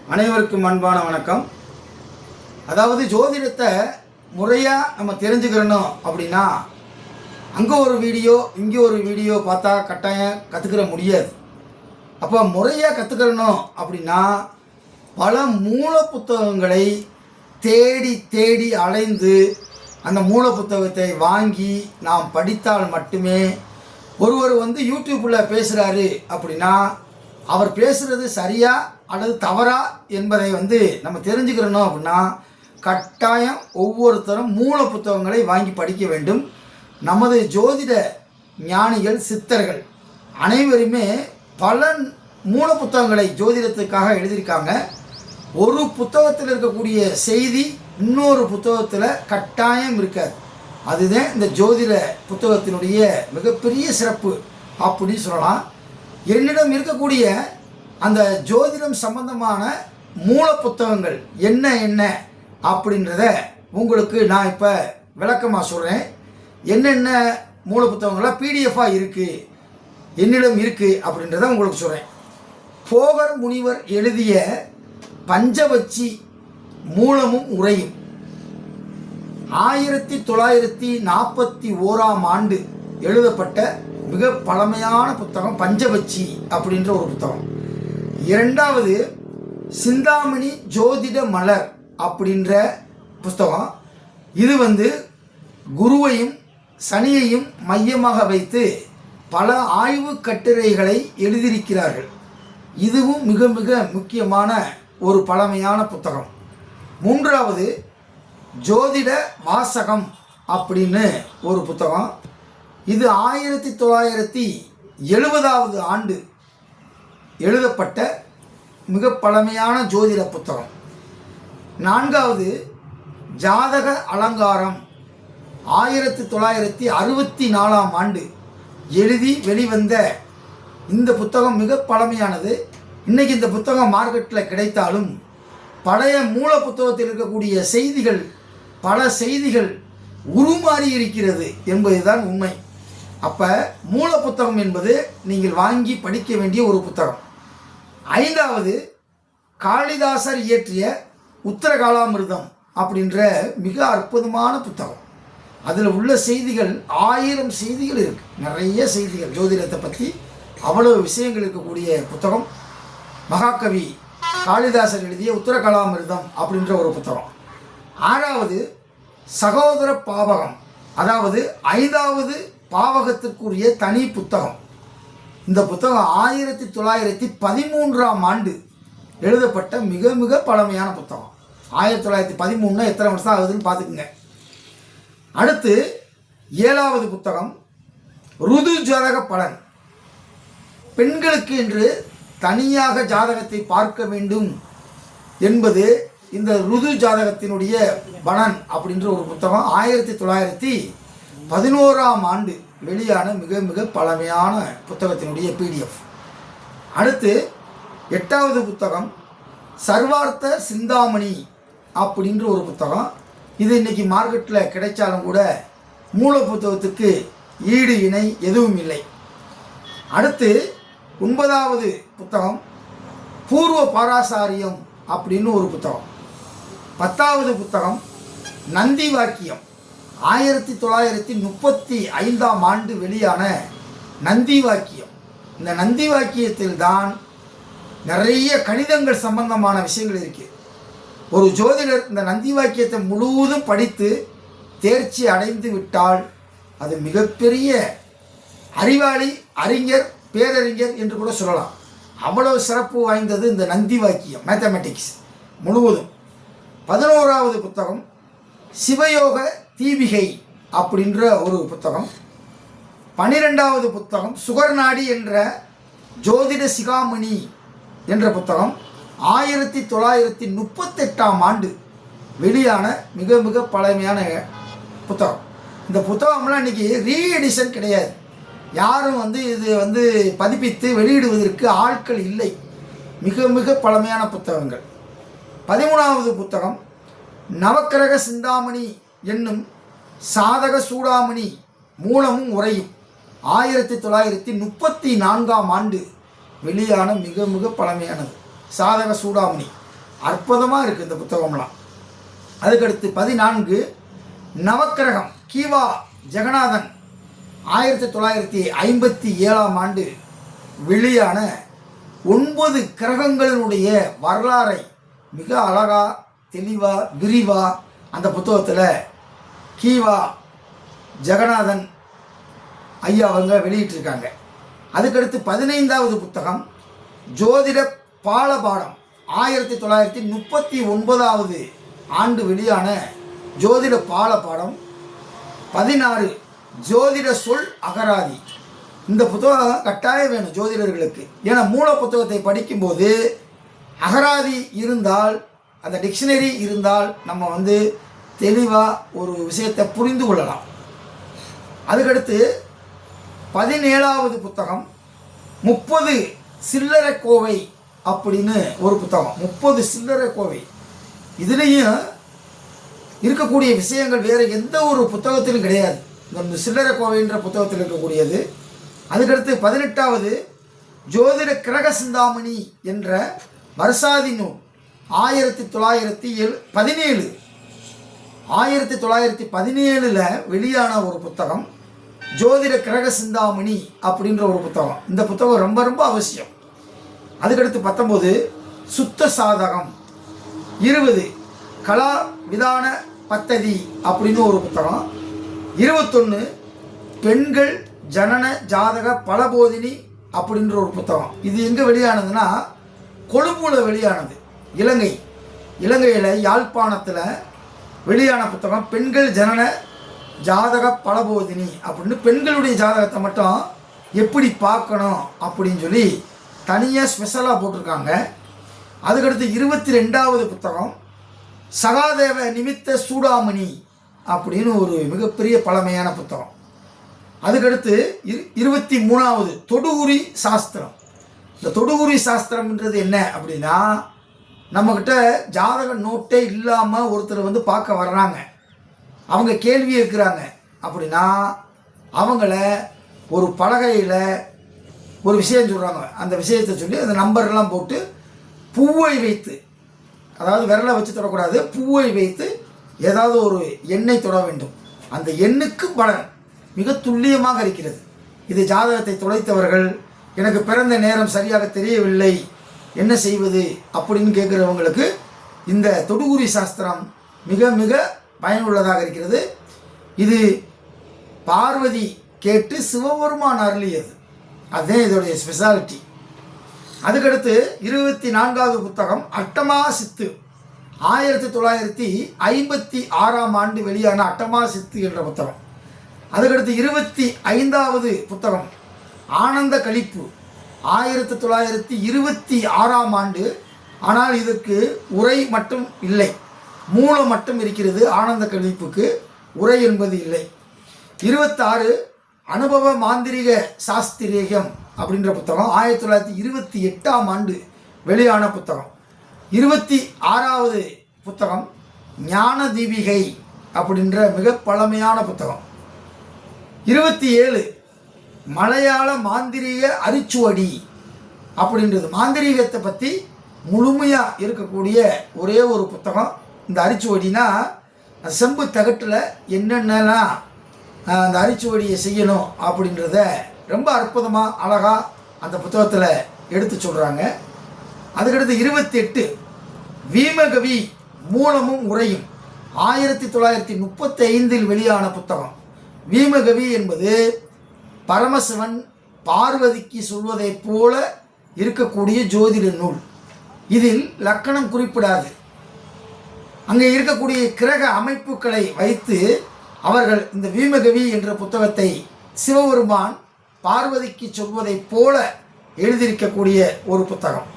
அனைவருக்கும் அன்பான வணக்கம். அதாவது ஜோதிடத்தை முறையாக நம்ம தெரிஞ்சுக்கிறணும் அப்படின்னா அங்கே ஒரு வீடியோ இங்கே ஒரு வீடியோ பார்த்தா கட்டாயம் கற்றுக்கிற முடியாது. அப்போ முறையாக கற்றுக்கிறணும் அப்படின்னா பல மூல புத்தகங்களை தேடி தேடி அலைந்து அந்த மூல புத்தகத்தை வாங்கி நாம் படித்தால் மட்டுமே ஒருவர் யூடியூப்பில் பேசுகிறாரு அப்படின்னா அவர் பேசுகிறது சரியா அல்லது தவறா என்பதை நம்ம தெரிஞ்சுக்கிறணும் அப்படின்னா கட்டாயம் ஒவ்வொருத்தரும் மூல புத்தகங்களை வாங்கி படிக்க வேண்டும். நமது ஜோதிட ஞானிகள் சித்தர்கள் அனைவருமே பல மூல புத்தகங்களை ஜோதிடத்துக்காக எழுதியிருக்காங்க. ஒரு புத்தகத்தில் இருக்கக்கூடிய செய்தி இன்னொரு புத்தகத்தில் கட்டாயம் இருக்காது. அதுதான் இந்த ஜோதிட புத்தகத்தினுடைய மிகப்பெரிய சிறப்பு அப்படின்னு சொல்லலாம். என்னிடம் இருக்கக்கூடிய அந்த ஜோதிடம் சம்பந்தமான மூல புத்தகங்கள் என்ன அப்படின்றத உங்களுக்கு நான் இப்போ விளக்கமாக சொல்கிறேன். என்னென்ன மூல புத்தகங்களாக பிடிஎஃபாக இருக்குது என்னிடம் இருக்குது அப்படின்றத உங்களுக்கு சொல்கிறேன். போகர் முனிவர் எழுதிய பஞ்சவச்சி மூலமும் உரையும் 1941 எழுதப்பட்ட மிக பழமையான புத்தகம் பஞ்சவச்சி அப்படின்ற ஒரு புத்தகம். இரண்டாவது சிந்தாமணி ஜோதிட மலர் அப்படின்ற புஸ்தகம். இது குருவையும் சனியையும் மையமாக வைத்து பல ஆய்வு கட்டுரைகளை எழுதியிருக்கிறார்கள். இதுவும் மிக மிக முக்கியமான ஒரு பழமையான புத்தகம். மூன்றாவது ஜோதிட வாசகம் அப்படின்னு ஒரு புத்தகம். இது 1970 எழுதப்பட்ட மிக பழமையான ஜோதிட புத்தகம். நான்காவது ஜாதக அலங்காரம் 1964 எழுதி வெளிவந்த இந்த புத்தகம் மிக பழமையானது. இன்றைக்கி இந்த புத்தகம் மார்க்கெட்டில் கிடைத்தாலும் பழைய மூல புத்தகத்தில் இருக்கக்கூடிய செய்திகள் பல செய்திகள் உருமாறி இருக்கிறது என்பதுதான் உண்மை. அப்போ மூல புத்தகம் என்பது நீங்கள் வாங்கி படிக்க வேண்டிய ஒரு புத்தகம். ஐந்தாவது காளிதாசர் இயற்றிய உத்தரகாலாமிர்தம் அப்படின்ற மிக அற்புதமான புத்தகம். அதில் உள்ள செய்திகள் 1000 செய்திகள் இருக்குது. நிறைய செய்திகள் ஜோதிடத்தை பற்றி அவ்வளவு விஷயங்கள் இருக்கக்கூடிய புத்தகம். மகாகவி காளிதாசர் எழுதிய உத்தரகாலாமிர்தம் அப்படின்ற ஒரு புத்தகம். ஆறாவது சகோதர பாவகம், அதாவது 5வது பாவகத்திற்குரிய தனி புத்தகம். இந்த புத்தகம் 1913 எழுதப்பட்ட மிக மிக பழமையான புத்தகம். 1913 எத்தனை வருஷம் ஆகுதுன்னு பார்த்துக்குங்க. அடுத்து 7வது புத்தகம் ருது ஜாதக பலன். பெண்களுக்கு என்று தனியாக ஜாதகத்தை பார்க்க வேண்டும் என்பது இந்த ருது ஜாதகத்தினுடைய பலன் அப்படின்ற ஒரு புத்தகம் 1911 வெளியான மிக மிக பழமையான புத்தகத்தினுடைய பிடிஎஃப். அடுத்து 8வது புத்தகம் சர்வார்த்த சிந்தாமணி அப்படின்ற ஒரு புத்தகம். இது இன்றைக்கி மார்க்கெட்டில் கிடைச்சாலும் கூட மூல புத்தகத்துக்கு ஈடு இணை எதுவும் இல்லை. அடுத்து 9வது புத்தகம் பூர்வ பாராசாரியம் அப்படின்னு ஒரு புத்தகம். 10வது புத்தகம் நந்தி வாக்கியம் 1935 வெளியான நந்தி வாக்கியம். இந்த நந்தி வாக்கியத்தில் தான் நிறைய கணிதங்கள் சம்பந்தமான விஷயங்கள் இருக்குது. ஒரு ஜோதிடர் இந்த நந்தி வாக்கியத்தை முழுவதும் படித்து தேர்ச்சி அடைந்து விட்டால் அது மிகப்பெரிய அறிவாளி, அறிஞர், பேரறிஞர் என்று கூட சொல்லலாம். அவ்வளவு சிறப்பு வாய்ந்தது இந்த நந்தி வாக்கியம் மேத்தமெட்டிக்ஸ் முழுவதும். 11வது புத்தகம் சிவயோக தீபிகை அப்படின்ற ஒரு புத்தகம். 12வது புத்தகம் சுகர்நாடி என்ற ஜோதிட சிகாமணி என்ற புத்தகம் 1938 வெளியான மிக மிக பழமையான புத்தகம். இந்த புத்தகம்லாம் இன்றைக்கி ரீஎடிஷன் கிடையாது. யாரும் இது பதிப்பித்து வெளியிடுவதற்கு ஆட்கள் இல்லை. மிக மிக பழமையான புத்தகங்கள். 13வது புத்தகம் நவக்கிரக சிந்தாமணி என்னும் சாதக சூடாமணி மூலமும் உரையும் 1934 வெளியான மிக மிக பழமையானது சாதக சூடாமணி. அற்புதமாக இருக்குது இந்த புத்தகம்லாம். அதுக்கடுத்து 14 நவக்கிரகம் கீவா ஜெகநாதன் 1957ஆம் ஆண்டு வெளியான 9 கிரகங்களினுடைய வரலாறை மிக அழகா தெளிவாக விரிவாக அந்த புத்தகத்தில் கீவா ஜெகநாதன் ஐயா அவங்க வெளியிட்டிருக்காங்க. அதுக்கடுத்து 15வது புத்தகம் ஜோதிட பாலபாடம் 1939ஆவது ஆண்டு வெளியான ஜோதிட பாலபாடம். 16 ஜோதிட சொல் அகராதி. இந்த புத்தகம் கட்டாயம் வேணும் ஜோதிடர்களுக்கு. ஏன்னா மூல புத்தகத்தை படிக்கும்போது அகராதி இருந்தால், அந்த டிக்ஷனரி இருந்தால் நம்ம வந்து தெளிவாக ஒரு விஷயத்தை புரிந்து கொள்ளலாம். அதுக்கடுத்து 17வது புத்தகம் 30 சில்லறை கோவை அப்படின்னு ஒரு புத்தகம். 30 சில்லறை கோவை. இதுலேயும் இருக்கக்கூடிய விஷயங்கள் வேறு எந்த ஒரு புத்தகத்திலும் கிடையாது. இந்த சில்லறை கோவைன்ற புத்தகத்தில் இருக்கக்கூடியது. அதுக்கடுத்து 18வது ஜோதிட கிரக சிந்தாமணி என்ற வருஷாதி நூல் 1917 வெளியான ஒரு புத்தகம் ஜோதிட கிரக சிந்தாமணி அப்படின்ற ஒரு புத்தகம். இந்த புத்தகம் ரொம்ப ரொம்ப அவசியம். அதுக்கடுத்து 19 சுத்த சாதகம். 20 கலா விதான பத்ததி அப்படின்னு ஒரு புத்தகம். 21 பெண்கள் ஜனன ஜாதக பலபோதினி அப்படின்ற ஒரு புத்தகம். இது எங்கே வெளியானதுன்னா கொழும்புல வெளியானது. இலங்கையில் யாழ்ப்பாணத்தில் வெளியான புத்தகம் பெண்கள் ஜனன ஜாதக பலபோதினி அப்படின்னு பெண்களுடைய ஜாதகத்தை மட்டும் எப்படி பார்க்கணும் அப்படின்னு சொல்லி தனியாக ஸ்பெஷலாக போட்டிருக்காங்க. அதுக்கடுத்து 22வது புத்தகம் சகாதேவ நிமித்த சூடாமணி அப்படின்னு ஒரு மிகப்பெரிய பழமையான புத்தகம். அதுக்கடுத்து 23வது தொடுகுறி சாஸ்திரம். இந்த தொடுகுறி சாஸ்திரம்ன்றது என்ன அப்படின்னா, நம்மக்கிட்ட ஜாதக நோட்டே இல்லாமல் ஒருத்தர் வந்து பார்க்க வர்றாங்க, அவங்க கேள்வி கேட்குறாங்க அப்படின்னா அவங்கள ஒரு பலகையில் ஒரு விஷயம் சொல்கிறாங்க. அந்த விஷயத்தை சொல்லி அந்த நம்பர்லாம் போட்டு பூவை வைத்து, அதாவது விரலை வச்சு தொடக்கூடாது, பூவை வைத்து ஏதாவது ஒரு எண்ணை தொட வேண்டும். அந்த எண்ணுக்கு பலன் மிக துல்லியமாக இருக்கிறது. இது ஜாதகத்தை தொலைத்தவர்கள், எனக்கு பிறந்த நேரம் சரியாக தெரியவில்லை, என்ன செய்வது அப்படின்னு கேட்குறவங்களுக்கு இந்த தொடுகுறி சாஸ்திரம் மிக மிக பயனுள்ளதாக இருக்கிறது. இது பார்வதி கேட்டு சிவபெருமான் அருளியது. அதுதான் இதோடைய ஸ்பெஷாலிட்டி. அதுக்கடுத்து 24வது புத்தகம் அட்டமா சித்து 1956ஆம் ஆண்டு வெளியான அட்டமா சித்து என்ற புத்தகம். அதுக்கடுத்து 25வது புத்தகம் ஆனந்த கழிப்பு 1926ஆம் ஆண்டு. ஆனால் இதற்கு உரை மட்டும் இல்லை, மூலம் மட்டும் இருக்கிறது. ஆனந்த கழிப்புக்கு உரை என்பது இல்லை. 26 அனுபவ மாந்திரிக சாஸ்திரேகம் அப்படின்ற புத்தகம் 1928ஆம் ஆண்டு வெளியான புத்தகம். 26வது புத்தகம் ஞான தீபிகை அப்படின்ற மிக பழமையான புத்தகம். 27 மலையாள மாந்திரீக அரிச்சுவடி அப்படின்றது மாந்திரீகத்தை பற்றி முழுமையாக இருக்கக்கூடிய ஒரே ஒரு புத்தகம். இந்த அரிச்சுவடினா செம்பு தகட்டில் என்னென்னலாம் அந்த அரிச்சுவடியை செய்யணும் அப்படின்றத ரொம்ப அற்புதமாக அழகாக அந்த புத்தகத்தில் எடுத்து சொல்கிறாங்க. அதுக்கடுத்து 28 வீமகவி மூலமும் உரையும் 1935 வெளியான புத்தகம். வீமகவி என்பது பரமசிவன் பார்வதிக்கு சொல்வதைப் போல இருக்கக்கூடிய ஜோதிட நூல். இதில் லக்கணம் குறிப்பிடாது, அங்கே இருக்கக்கூடிய கிரக அமைப்புகளை வைத்து அவர்கள் இந்த வீமகவி என்ற புத்தகத்தை சிவபெருமான் பார்வதிக்கு சொல்வதைப் போல எழுதியிருக்கக்கூடிய ஒரு புத்தகம்.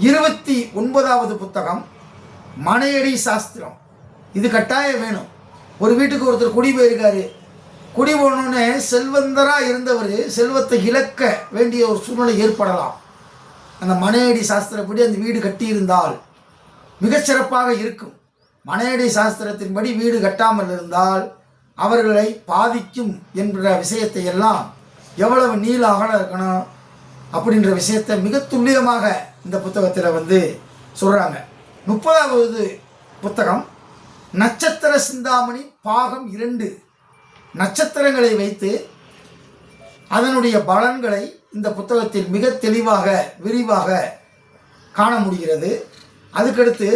29வது புத்தகம் மனையடி சாஸ்திரம். இது கட்டாயம் வேணும். ஒரு வீட்டுக்கு ஒருத்தர் குடி போயிருக்காரு, குடி போனோடனே செல்வந்தராக இருந்தவர் செல்வத்தை இழக்க வேண்டிய ஒரு சூழ்நிலை ஏற்படலாம். அந்த மனையடி சாஸ்திரப்படி அந்த வீடு கட்டியிருந்தால் மிகச்சிறப்பாக இருக்கும். மனையடி சாஸ்திரத்தின்படி வீடு கட்டாமல் இருந்தால் அவர்களை பாதிக்கும் என்கிற விஷயத்தை எல்லாம், எவ்வளவு நீள அகலம் இருக்கணும் அப்படின்ற விஷயத்தை மிக துல்லியமாக இந்த புத்தகத்தில் வந்து சொல்கிறாங்க. 30வது புத்தகம் நட்சத்திர சிந்தாமணி பாகம் 2. நட்சத்திரங்களை வைத்து அதனுடைய பலன்களை இந்த புத்தகத்தில் மிக தெளிவாக விரிவாக காண முடிகிறது. அதுக்கடுத்து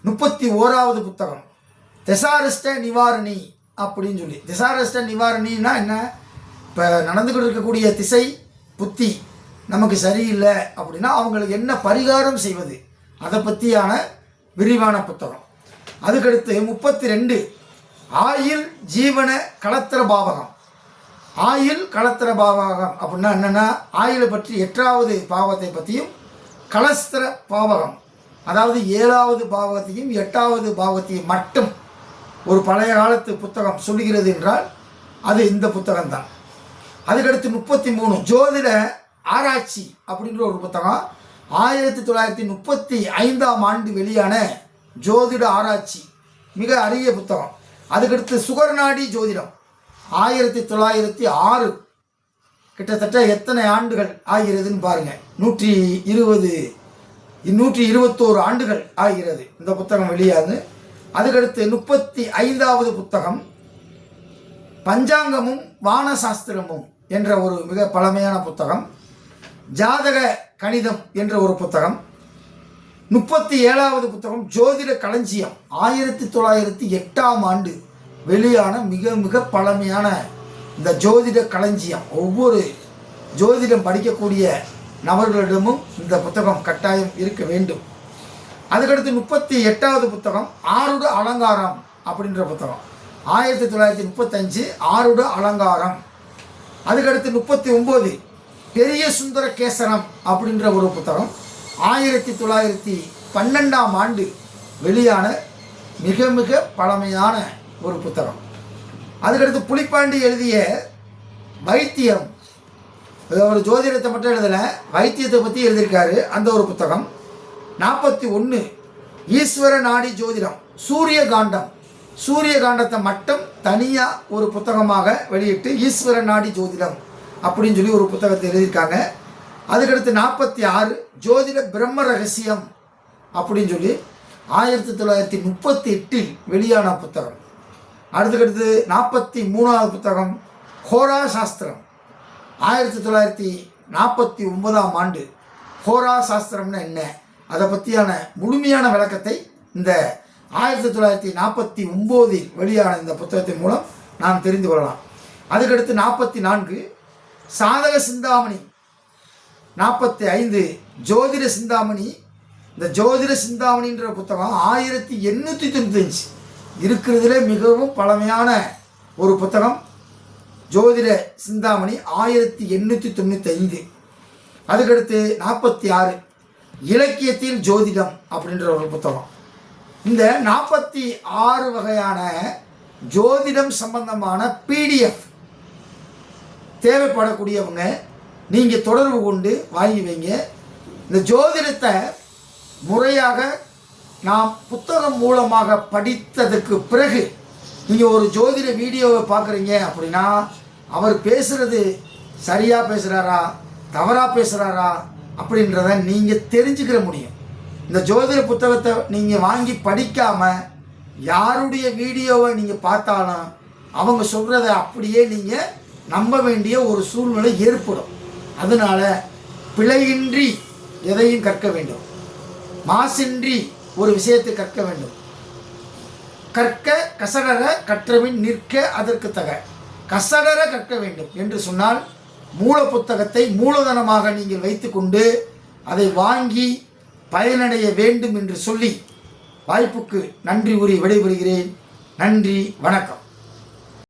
31வது புத்தகம் திசாரிஷ்ட நிவாரணி அப்படின்னு சொல்லி. திசாரிஷ்ட நிவாரணின்னா என்ன? இப்போ நடந்துக்கிட்டு இருக்கக்கூடிய திசை புத்தி நமக்கு சரியில்லை அப்படின்னா அவங்களுக்கு என்ன பரிகாரம் செய்வது, அதை பற்றியான விரிவான புத்தகம். அதுக்கடுத்து 32 ஆயில் ஜீவன களத்திர பாவகம். ஆயில் களத்திர பாவகம் அப்படின்னா என்னென்னா, ஆயிலை பற்றி 8வது பாவத்தை பற்றியும் கலஸ்திர பாவகம் அதாவது 7வது பாவத்தையும் 8வது பாவத்தையும் மட்டும் ஒரு பழைய காலத்து புத்தகம் சொல்லுகிறது என்றால் அது இந்த புத்தகம்தான். அதுக்கடுத்து 33 ஜோதிட ஆராய்ச்சி அப்படின்ற ஒரு புத்தகம். 1935ஆம் ஆண்டு வெளியான ஜோதிட ஆராய்ச்சி, மிக அரிய புத்தகம். அதுக்கடுத்து சுகர்நாடி ஜோதிடம் 1906. கிட்டத்தட்ட எத்தனை ஆண்டுகள் ஆகிறதுன்னு பாருங்கள். 121 ஆண்டுகள் ஆகிறது இந்த புத்தகம் வெளியாது. அதுக்கடுத்து 35வது புத்தகம் பஞ்சாங்கமும் வானசாஸ்திரமும் என்ற ஒரு மிக பழமையான புத்தகம். ஜாதக கணிதம் என்ற ஒரு புத்தகம். 37வது புத்தகம் ஜோதிட களஞ்சியம் 1908ஆம் ஆண்டு வெளியான மிக மிக பழமையான இந்த ஜோதிட களஞ்சியம். ஒவ்வொரு ஜோதிடம் படிக்கக்கூடிய நபர்களிடமும் இந்த புத்தகம் கட்டாயம் இருக்க வேண்டும். அதுக்கடுத்து 38வது புத்தகம் ஆருட அலங்காரம் அப்படின்ற புத்தகம் 1935 ஆருட அலங்காரம். அதுக்கடுத்து 39 பெரிய சுந்தர கேசரம் அப்படின்ற ஒரு புத்தகம் 1912ஆம் ஆண்டு வெளியான மிக மிக பழமையான ஒரு புத்தகம். அதுக்கடுத்து புலிப்பாண்டி எழுதிய வைத்தியம், ஒரு ஜோதிடத்தை மட்டும் எழுதலை, வைத்தியத்தை பற்றி எழுதியிருக்காரு, அந்த ஒரு புத்தகம். 41 ஈஸ்வர நாடி ஜோதிடம் சூரிய காண்டம். சூரிய காண்டத்தை மட்டும் தனியாக ஒரு புத்தகமாக வெளியிட்டு ஈஸ்வர நாடி ஜோதிடம் அப்படின்னு சொல்லி ஒரு புத்தகத்தை எழுதியிருக்காங்க. அதுக்கடுத்து 46 ஜோதிட பிரம்ம ரகசியம் அப்படின்னு சொல்லி 1938 வெளியான புத்தகம். அடுத்துக்கடுத்து 43வது புத்தகம் ஹோரா சாஸ்திரம் 1949ஆம் ஆண்டு. ஹோரா சாஸ்திரம்னா என்ன, அதை பற்றியான முழுமையான விளக்கத்தை இந்த 1949 வெளியான இந்த புத்தகத்தின் மூலம் நாம் தெரிந்து கொள்ளலாம். அதுக்கடுத்து 44 சாதக சிந்தாமணி. 45 ஜோதிட சிந்தாமணி. இந்த ஜோதிட சிந்தாமணின்ற புத்தகம் 1895 இருக்கிறதுல மிகவும் பழமையான ஒரு புத்தகம். ஜோதிட சிந்தாமணி 1895. அதுக்கடுத்து 46 இலக்கியத்தில் ஜோதிடம் அப்படின்ற ஒரு புத்தகம். இந்த 46 வகையான ஜோதிடம் சம்பந்தமான பிடிஎஃப் தேவைப்படக்கூடியவங்க நீங்கள் தொடர்பு கொண்டு வாங்கி வைங்க. இந்த ஜோதிடத்தை முறையாக நாம் புத்தகம் மூலமாக படித்ததுக்கு பிறகு நீங்கள் ஒரு ஜோதிட வீடியோவை பார்க்குறீங்க அப்படின்னா அவர் பேசுகிறது சரியாக பேசுகிறாரா தவறாக பேசுகிறாரா அப்படின்றத நீங்கள் தெரிஞ்சுக்கிற முடியும். இந்த ஜோதிட புத்தகத்தை நீங்கள் வாங்கி படிக்காமல் யாருடைய வீடியோவை நீங்கள் பார்த்தாலும் அவங்க சொல்கிறத அப்படியே நீங்கள் நம்ப வேண்டிய ஒரு சூழ்நிலை ஏற்படும். அதனால் பிழையின்றி எதையும் கற்க வேண்டும், மாசின்றி ஒரு விஷயத்தை கற்க வேண்டும். கற்க கசடர கற்றபின் நிற்க அதற்கு தக. கசடர கற்க வேண்டும் என்று சொன்னால் மூல புத்தகத்தை மூலதனமாக நீங்கள் வைத்துக்கொண்டு அதை வாங்கி பயனடைய வேண்டும் என்று சொல்லி வாய்ப்புக்கு நன்றி கூறி விடைபெறுகிறேன். நன்றி, வணக்கம்.